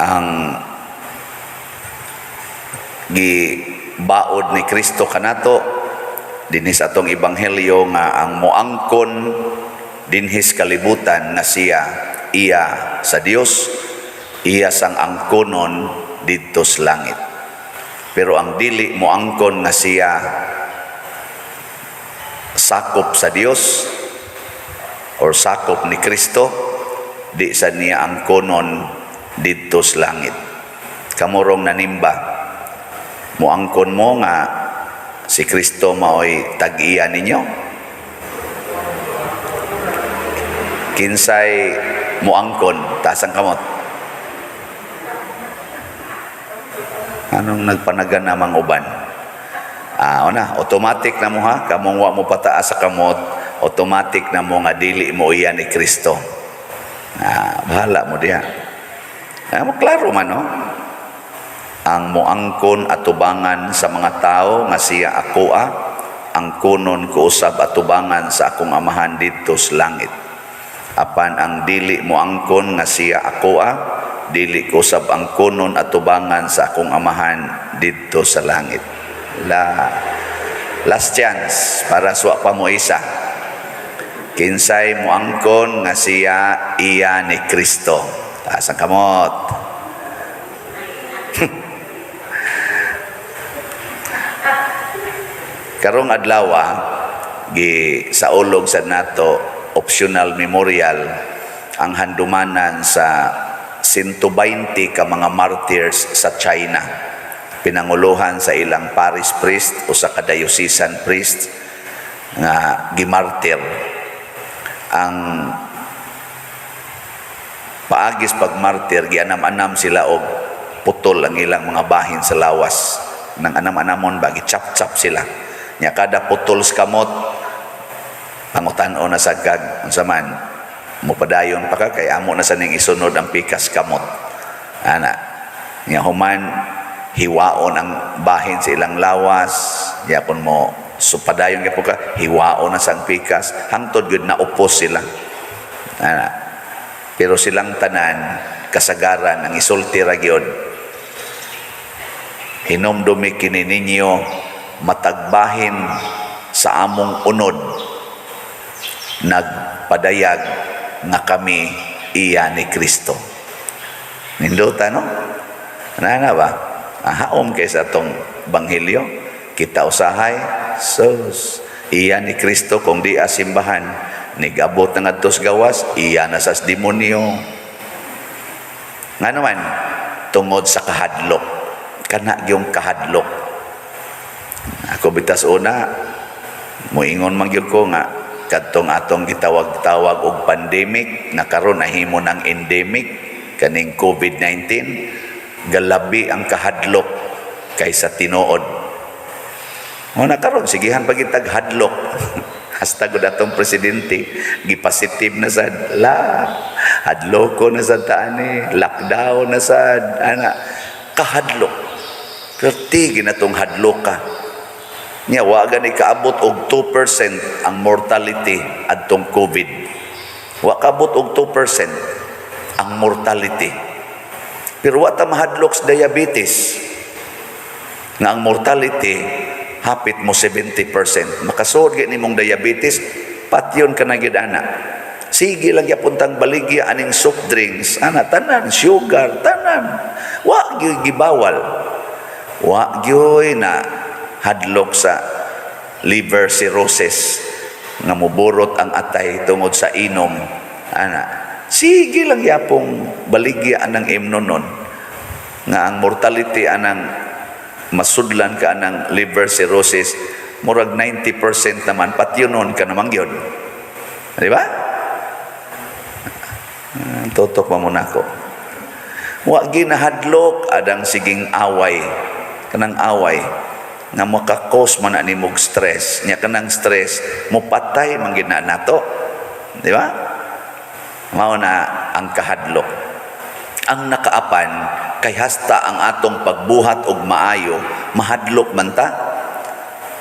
ang gibaod ni Kristo kanato dinhi sa atong ebanghelyo nga ang moangkon dinhis kalibutan nga iya sa Dios, iya sang angkonon didto sa langit. Pero ang dili moangkon nga siya sakop sa Dios or sakop ni Kristo, di sa niya angkonon didto sa langit. Kamurong nanimba, moangkon mo nga si Kristo maoy tag-iya ninyo. Kinsay moangkon tasang kamot. Anong nagpanagan namang uban? Automatic na mo ha, kamong wa mo pataas sa kamot, automatic na mo nga dili mo iya ni Kristo. Bahala mo diha. Klaro man no? Ang moangkon atubangan sa mga tao nga siya akoa, ang kunon ko usab atubangan sa akong amahan didto sa langit. Apan ang dili moangkon nga siya akoa, dili ko usab ang kunon atubangan sa akong amahan didto sa langit. Last chance para suwa pa mo isa. Kinsay moangkon nga siya iya ni Kristo. Taas ang kamot. Karong adlaw sa ulog sa nato optional memorial ang handumanan sa 120 ka mga martyrs sa China. Pinanguluhan sa ilang parish priest o sa diocesan priest nga gimartir. Ang paagis pagmartir gianam-anam sila og putol ang ilang mga bahin sa lawas. Nang anam-anamon ba gichap-chap sila. Nya kada putol sa kamot pangutan-o na sagad unsa man mopadayon pa ka kay amo na sa ning isunod ang pikas kamot. Nya human hiwaon ang bahin sa ilang lawas, yapon mo supadayon gyud ka hiwaon na sang pikas hangtod gud na upos sila. Pero silang tanan kasagaran ang isulti ra gyud. Hinomdumi kini ninyo matagbahin sa among unod, nagpadayag nga kami iya ni Kristo. Nindota no? Ano ba? Haom kay sa atong banghilyo, kita usahay, sus, iya ni Kristo kung di asimbahan, nigabot na nga tos gawas, iya na sa demonyo. Nga naman, tungod sa kahadlok, kana yung kahadlok. Ako bitas una, muingon mangyud ko nga, kadtong atong gitawag-tawag og pandemic, nga karon nahimo ng endemic, kaning COVID-19, galabi ang kahadlok kaysa tinuod. Muna karon sigihan pagitag hadlok. Hasta gud atong presidente gipositive na sad hadloko na sad taani, lockdown na sad kahadlok. Perti ginatong hadloka. Nya wa gani kaabot og 2% ang mortality adtong COVID. Wa kaabot og 2% ang mortality. Pero wa ta mahadlok sa diabetes nga ang mortality hapit mo 70%. Makasuod gyud nimong diabetes, patyon ka na gyud ana. Sige lang yapuntang baligya aning soft drinks, tanan sugar, tanan. Wa gyud gibawal. Wa gyud na hadlok sa liver cirrhosis nga muburot ang atay tungod sa inom. Sige lang yapong baligya anang imnonon nga ang mortality anang masudlan ka anang liver cirrhosis murag 90% naman patyonon ka namang yun. Di ba? Totok pa muna ko. Wa ginahadlok adang siging away, kanang away nga makakos man ani mog stress. Nya kanang stress mo patay man gid na nato. Di ba? Mao na ang kahadlok. Ang nakaapan kay hasta ang atong pagbuhat og maayo, mahadlok man ta.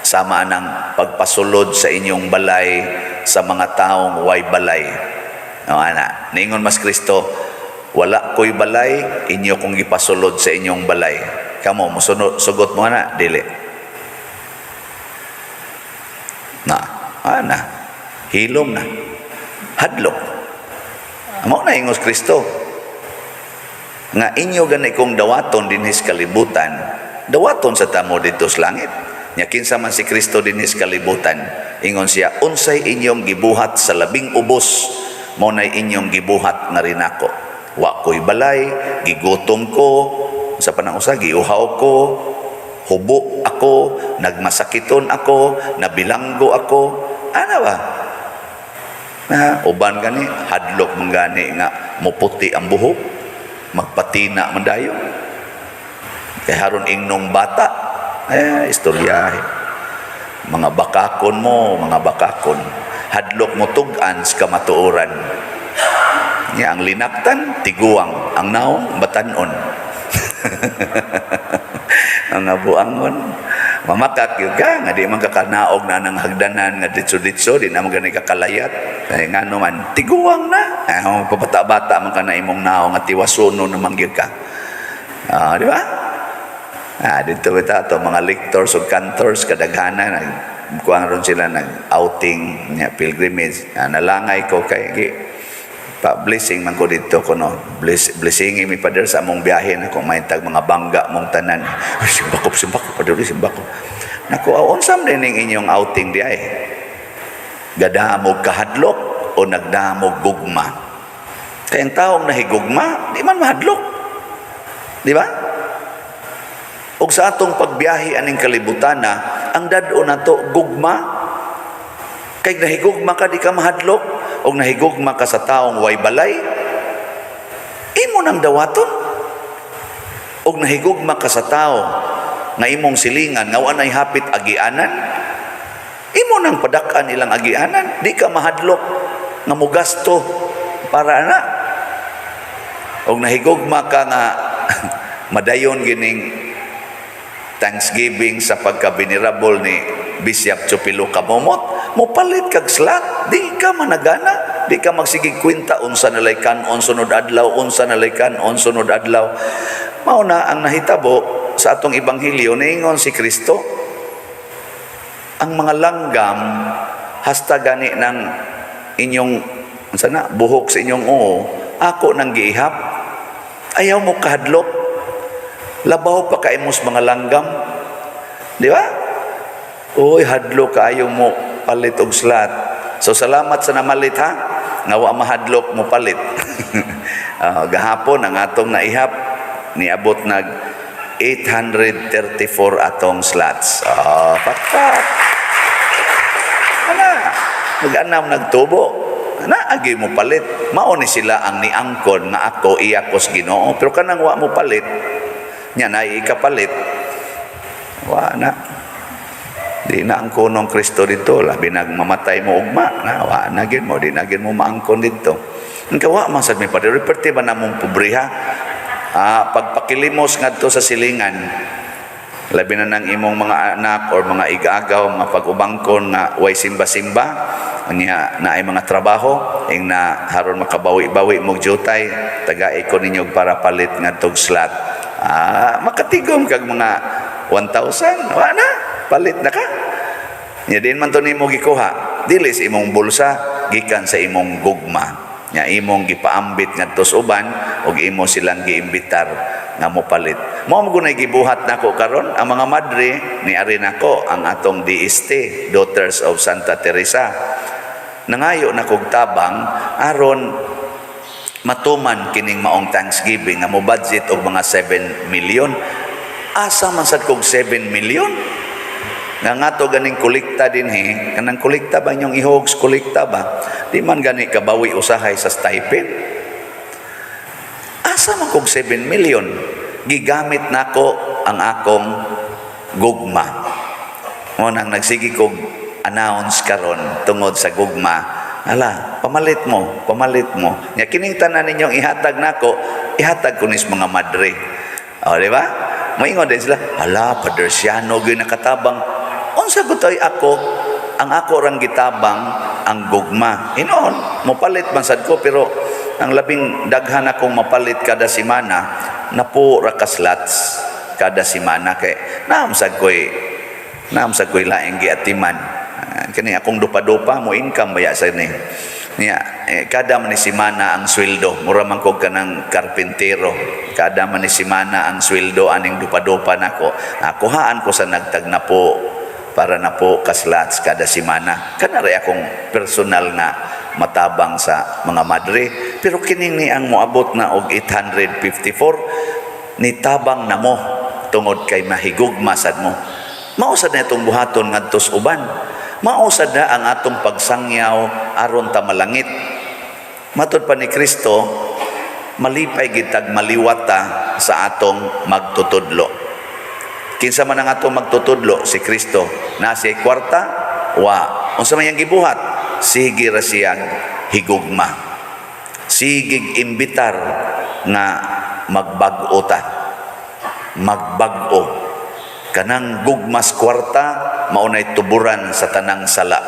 Sama nang pagpasulod sa inyong balay sa mga taong way balay. Ningon mas Kristo, Wala ko'y balay, inyo kong gipasulod sa inyong balay. Kamo, sugot mo na, dili. Hilom na. Hadlok. Amo na ingos Kristo. Nga inyo gani kong dawaton dinhis kalibutan, dawaton sa tamo dito sa langit. Nya kinsa man si Kristo dinhis kalibutan, ingon siya, unsay inyong gibuhat sa labing ubos, mo nay inyong gibuhat nga rin ako. Wa ko'y balay, gigutom ko, sa panang usa giuhaw ko, hubo ako, nagmasakiton ako, nabilanggo ako. Ano ba? Uban gani, hadlok mong gani nga muputi ang buhok, magpatina mandayo. Kaya haron ingnong bata, istorya. Mga bakakon mo, mga bakakon. Hadlok mo tugan sa kamatuoran. Nya ang linaktan, tiguang. Ang naong, batanon. Ang nabuangon. Mamakak yun ka, nga di man kakanaog na ng hagdanan, nga ditso-ditso, di naman ganay kakalayat. Kaya nga naman, tiguang na. Pabata-bata man ka na imong naong at tiwasuno naman yun ka. Di ba? Dito kita ito, mga lectors o cantors, kadaghanan, kuwang ron sila nag-outing, pilgrimage. Nalangay ko kay pa-blessing man ko dito ko no. Blessing mi pader sa among biyahe na kung may tag mga bangga mong tanan. Simbako pader simbako. Nako unsam din ning inyong outing di ay. Gadamog kahadlok o nagdamog gugma. Kay ang taong nahigugma, di man mahadlok. Di ba? Og sa atong pagbiyahe aning kalibutan na, ang dad-o nato gugma. Kay nahigugma ka di ka mahadlok. O nahigugma ka sa taong way balay, imo nang dawaton. O nahigugma ka sa tao nga imong silingan, nga wanay hapit agianan, imo nang padakan ilang agianan, di ka mahadlok nga mugasto para na. O nahigugma ka nga madayon gining Thanksgiving sa pagka-venerable ni Bishop Chupilo Kamomot, mupalit kag slot, di ka managana, di ka magsigig kwenta unsa nalay kanon sunod adlaw, unsa nalay kanon sunod adlaw. Mao na ang nahitabo sa atong ebanghelyo niingon si Kristo, ang mga langgam hasta gani ng inyong sana buhok sa inyong ako nang giihap, ayaw mo kahadlok. Labaw pa kaimos mga langgam. Di ba? Uy, hadlok kayo mo palit og slot. So, salamat sa namalit ha. Nga wa mahadlok mo palit. Gahapon, ang atong naihap, niabot nag 834 atong slots. Pakpak. Mag-anam nagtubo. Agi mo palit. Mauni sila ang niangkon nga ako iyakos Ginoo. Pero kanang wa mo palit, nya na ikapalit, wa na. Di na ang kunong Kristo dito, labi nagmamatay mo ugma, na wa na gid mo, di na gid mo maangkon dito. Ang kawa man sad mi padre, perti ba namong pobriha? Pagpakilimos ngadto sa silingan, labi na ng imong mga anak or mga igagaw mapag-ubangkon nga way simba-simba, nya na ay mga trabaho ing na haron makabawi-bawi mo jutay, tagay ko ninyo para palit ngadtog slot. Makatigom kag mga 1,000, wa na, palit na ka. Nya din man to nimo gikuha, dili sa imong bulsa, gikan sa imong gugma. Nya imong gipaambit ngadto sa uban ug imo silang giimbitar nga mopalit. Mao mo gunay gibuhat nako karon ang mga madre ni ari nako ang atong DST, Daughters of Santa Teresa. Nangayo na kog tabang aron matuman kining maong Thanksgiving nga mo budget og mga 7 million. Asa man sad kog 7 million? Nga ngato ganing kolekta dinhi, kanang kolekta ba inyong ihogs kolekta ba? Di man gani kabawi usahay sa stipend. Asa man kog 7 million? Gigamit nako ang akong gugma. Mo nang nagsigi kog announce karon tungod sa gugma. Ala, pamalit mo. Nya kining tanan ninyong ihatag nako, ihatag ko nis mga madre. Di ba? Moingon din sila, ala, padersiano gyud nakatabang. Unsa gutoy ako? Ang ako rang gitabang ang gugma. Inoon, mopalit man sad ko pero ang labing daghan akong mapalit kada semana napo ra ka slots kada semana kay naamsag ko'y laing giatiman. Kani akong dupa-dupa mo income baya sa ni niya kada man ni semana ang sweldo mura man kog kanang karpentero, kada man ni semana ang sweldo aning dupa-dupa nako kuhaan ko sa nagtag na po para na po ka slots kada semana. Kanare akong personal na matabang sa mga madre, pero kining ni ang moabot na og 854 ni tabang na mo tungod kay mahigugma sad mo. Mausad na itong buhaton ngadtos uban, mausad na ang atong pagsangyaw aron ta malangit. Matod pa ni Kristo, malipay gitag maliwata sa atong magtutudlo. Kinsa man ang atong magtutudlo? Si Kristo. Nasa kwarta? Wa. Unsa man yang gibuhat? Sige ra siyang higugma. Sigig imbitar nga magbag-o ta. Magbag-o. Kanang gugmas kwarta maunay tuburan sa tanang sala.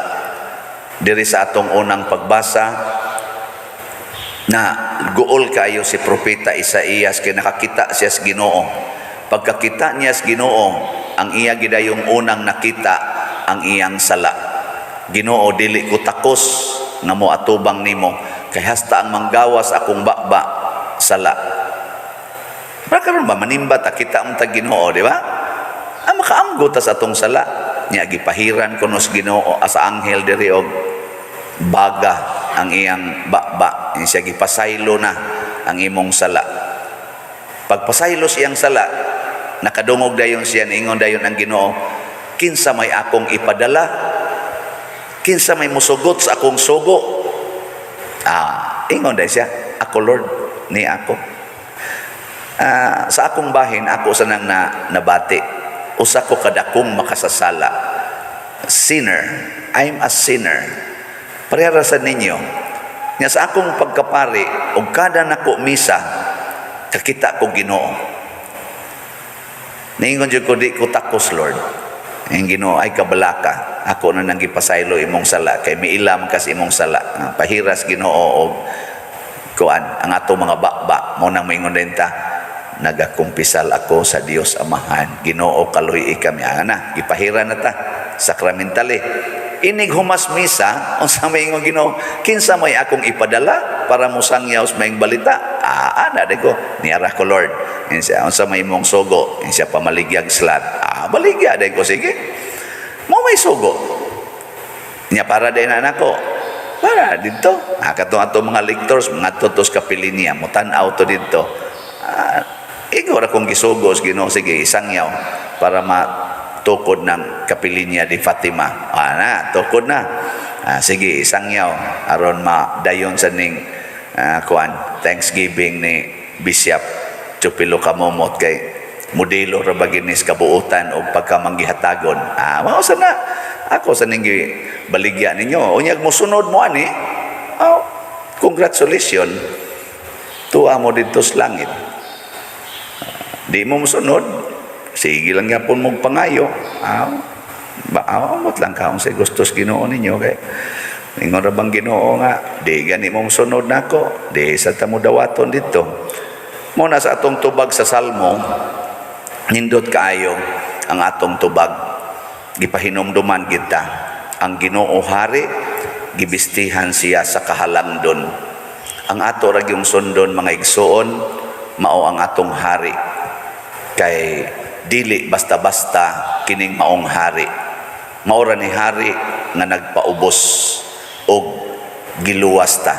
Diri sa atong unang pagbasa na guol kayo si propeta Isaías kay nakakita siya sa Ginoo. Pagkakita niya sa Ginoo, ang iya gidayong unang nakita ang iyang sala. Ginoo, dili ko takos nga mo atubang nimo kay hasta ang manggawas akong baba sala. Para karon ba manimba ta kita ang tag Ginoo, di ba? Makaamgo ta sa atong sala. Nya gipahiran kuno sa Ginoo sa anghel diri og baga ang iyang baba. Siya gipasaylo na ang imong sala. Pagpasaylo siyang sala, nakadungog dayon siya, niingon dayon ang Ginoo, kinsa may akong ipadala? Kinsa may musugot sa akong sugo? Ingon dayon siya, ako Lord, ni ako. Sa akong bahin, ako sanang nabati. Usa ko kadakong makasasala. Sinner. I'm a sinner. Parehara sa ninyo. Nga sa akong pagkapari, o kada nako misa, kakita ko Ginoo. Niingon jud ko di ko takos Lord. Ang Ginoo ay kabalaka. Ako na nang gipasaylo imong sala kay miilam kas imong sala. Pahiras Ginoo og kuan ang ato mga bakba mo nang moingon din ta. Nagakumpisal ako sa Dios Amahan. Ginoo kaloy kami ana. Gipahira na ta sakramentali. Inig humas misa unsa may ingon Ginoo, kinsa may akong ipadala para musangyaw sa maayong balita? Ana de ko niara ko Lord. Unsa may imong sugo? Siya pamaligyag slat. Baligya de ko sige. Mo may sugo. Nya para din anak ko. Para dito. Katong ato mga lectors mga tutos kapilinya mo tan-aw to dito. Igor akong gisugos Ginoo sige isangyaw para tukod ng kapilinya di Fatima. Tukod na. Sige, isangyaw. Aron dayon sa ning Thanksgiving ni Bishop Chupilo Kamomot kay modelo ra baginis kabuutan o pagkamanggihatagon. Mausa na. Ako sa ning baligya ninyo. Unyag mo sunod mo ani. Congratulations. Tuwa mo dito sa langit. Di mo musunod. Sige lang nga po mong pangayo. Amot lang kaong sa gustos Ginoo ninyo. Kay ingon ra bang Ginoo nga, di gani mong sunod na ako. Di sa tamudawaton dito. Muna sa atong tubag sa Salmo, nindot kaayo ang atong tubag. Gipahinomduman kita. Ang Ginoo hari, gibistihan siya sa kahalangdon. Ang ato ra gyung sundon mga igsoon, mao ang atong hari. Kay dili basta-basta kining maong hari. Maura ni hari nga nagpaubos og giluwas ta.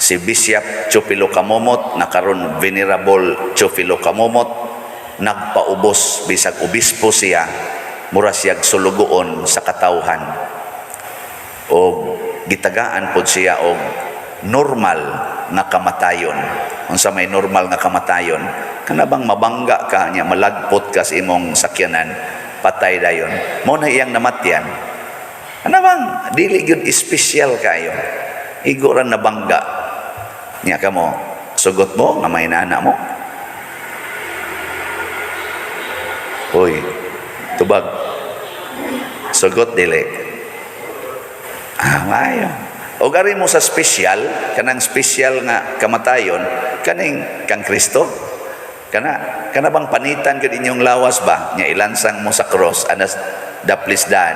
Si Bishop Chupilo Kamomot na karon Venerable Chupilo Kamomot nagpaubos bisag obispo siya, mura siyag sulugoon sa katawhan. Og gitagaan pod siya og normal nga kamatayon. Unsa may normal nga kamatayon? Kana bang mabangga ka nya malagpot ka sa imong sakyanan, patay dayon. Mo na iyang namatyan. Ano bang dili gyud espesyal kayo. Igo ra nabangga. Nya kamo sugot mo nga may nana mo. Hoy, tubag. Sugot dili. Mayo. O gari mo sa special, kanang special nga kamatayon, kaning kang Kristo. Kana bang panitan ka inyong lawas ba? Nya ilansang mo sa cross, anas daplisdan,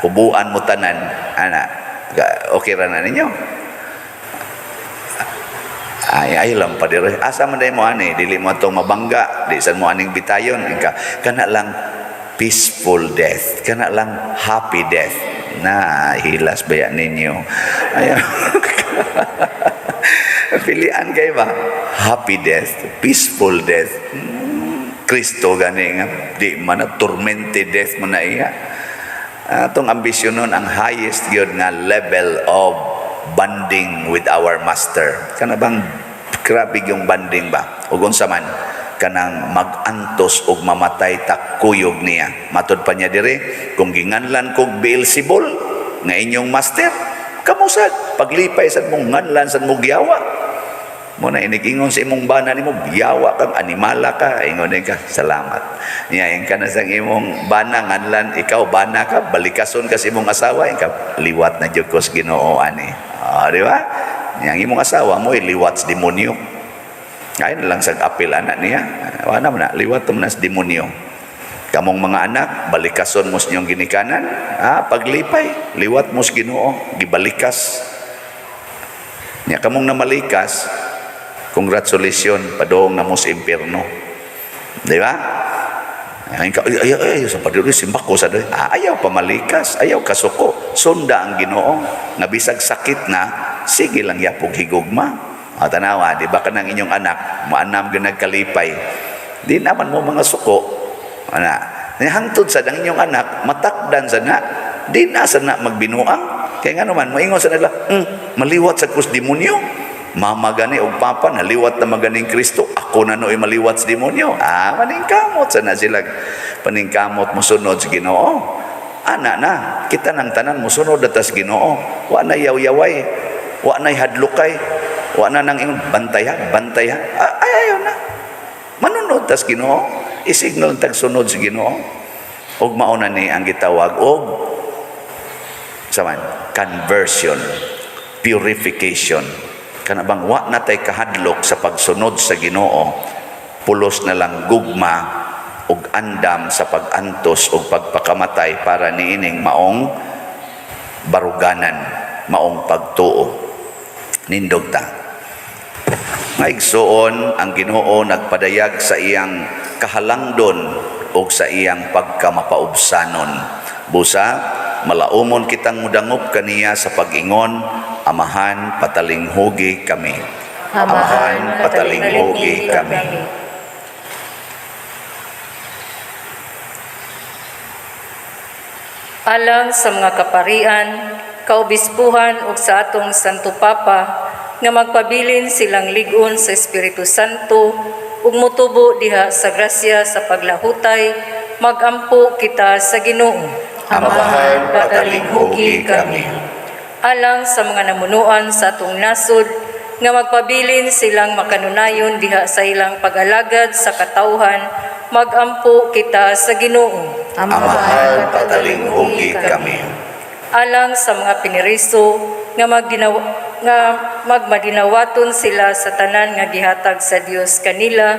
hubuan mo tanan, ana. Okay ra na ninyo? Ay lang pa diri. Asa man day mo ani, dili mo atong mabangga, di san mo aning bitayon, kana lang peaceful death, kana lang happy death. Na hilas ba yan ninyo? Ayaw. Pilian kayo ba? Happy death, peaceful death. Kristo gani nga, di man na tormented death mo na iya. Atong ambisyon nun, ang highest yun nga level of bonding with our master. Kana bang grabe yung bonding ba? O unsa man, kanang mag-antos og mamatay takuyog niya. Matod pa niya dire, kung ginganlan kog Beelzebul nga inyong master, kamusad paglipay sad mong nganlan sad mo giyawa. Mo na inigingon sa imong bana nimo, biyawa kang animala ka, ingon ka, salamat. Niya ka na sa imong bana nganlan, ikaw bana ka, balikason ka sa imong asawa, ikaw liwat na jud ko sa Ginoo ani. Di ba? Yang imong asawa mo liwat sa demonyo. Ngayon lang sa apil anak niya. Wala man na, liwat mo na sa demonyo. Kamong mga anak, balikason mo sa inyong ginikanan. Paglipay, liwat mo sa Ginoo, gibalikas. Niya kamong namalikas, congratulations, padong na mo sa impyerno. Di ba? Ayaw sa paduri, simbak ko sa doy. Ayaw pamalikas, ayaw kasuko. Sunda ang Ginoo. Nabisag sakit na, sige lang yapog higugma. Tanawa, di ba ka ng inyong anak, maanam ka nagkalipay. Di naman mo mga suko. Hangtod sa ng inyong anak, matakdan sa na, di na sa na magbinuang. Kaya nga naman, maingon sa nila, maliwat sa kus demonyo. Mama gani o papa, naliwat na maganing Kristo. Ako na no'y maliwat sa demonyo. Maningkamot sa na sila. Paningkamot mo sunod sa Ginoo. Ana na, kita ng tanan mo sunod atas Ginoo. Wa na yaw-yaway, wa na hadlukay, wa na nang ingon bantay ha. Ayaw na. Manunod tas Ginoo, isignal tag sunod sa Ginoo. Og mauna ni ang gitawag og conversion, purification. Kana bang wa natay kahadlok sa pagsunod sa Ginoo, pulos na lang gugma ug andam sa pag-antos ug pagpakamatay para niining maong baruganan, maong pagtuo. Nindog ta. Maigsoon ang Ginoo nagpadayag sa iyang kahalangdon ug sa iyang pagkamapaubsanon. Busa, malaumon kitang mudangop kaniya sa pag-ingon, Amahan, patalinghugi kami. Amahan, patalinghugi kami. Alang sa mga kaparian, kaobispuhan ug sa atong Santo Papa, nga magpabilin silang ligon sa Espiritu Santo ug motubo diha sa grasya sa paglahutay, magampo kita sa Ginoo. Amahan, patalinghugi kami. Alang sa mga namunuan sa atong nasod, nga magpabilin silang makanunayon diha sa ilang pag-alagad sa katawhan, magampo kita sa Ginoo. Amahan, patalinghugi kami. Alang sa mga piniriso, nga magmadinawaton sila sa tanan nga gihatag sa Dios kanila,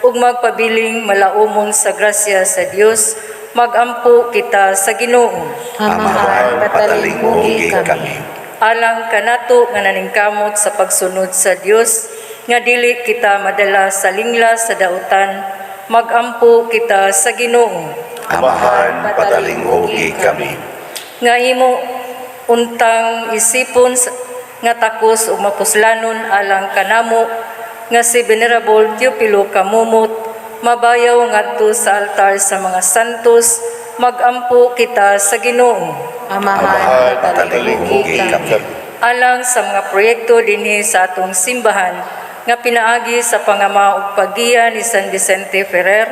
ug magpabiling malaumon sa grasya sa Dios, magampo kita sa Ginoo. Amahan, patalinghugi kami. Alang kanato nga naningkamot sa pagsunod sa Dios, nga dili kita madala sa lingla sa dautan, magampo kita sa Ginoo. Amahan, patalinghugi kami. Nga imo untang isipon nga takos ug mapuslanon alang kanamo, nga si Venerable Teopilo Kamumot, mabayaw ngadto sa altar sa mga santos, magampo kita sa Ginoo. Amahan, patalinghugi kami. Alang sa mga proyekto dinhi sa atong simbahan nga pinaagi sa pangama ug paggiya ni San Vicente Ferrer,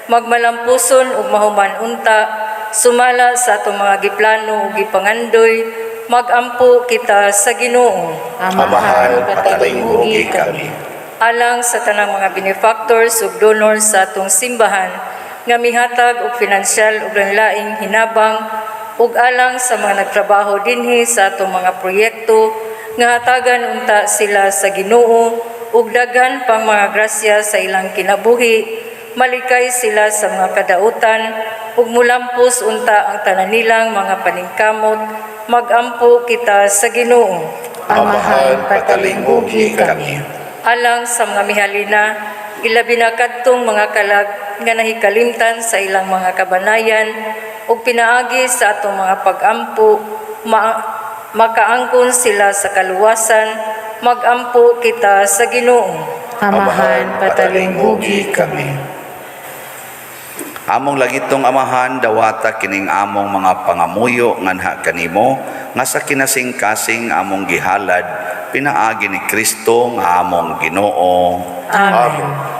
magmalampuson ug mahuman unta, sumala sa atong mga giplano ug gipangandoy, magampo kita sa Ginoo. Amahan, patalinghugi kami. Alang sa tanang mga benefactors ug donors sa atong simbahan nga mihatag og pinansyal ug laing hinabang, ug alang sa mga nagtrabaho dinhi sa atong mga proyekto nga hatagan unta sila sa Ginoo ug daghan pang mga grasya sa ilang kinabuhi. Malikay sila sa mga kadautan ug mulampos unta ang tanan nilang mga paningkamot. Magampo kita sa Ginoo. Amahan, patalinghugi kami. Alang sa mga mihalina, ilabi na kadtong mga kalag nga nahikalimtan sa ilang mga kabanayan ug pinaagi sa atong mga pag-ampo, makaangkon sila sa kaluwasan. Magampo kita sa Ginoo. Amahan, patalinghugi kami. Among lagitong amahan, dawata kining among mga pangamuyo nganha kanimo, nga sa kinasing-kasing among gihalad, pinaagi ni Kristo nga among Ginoo. Amen.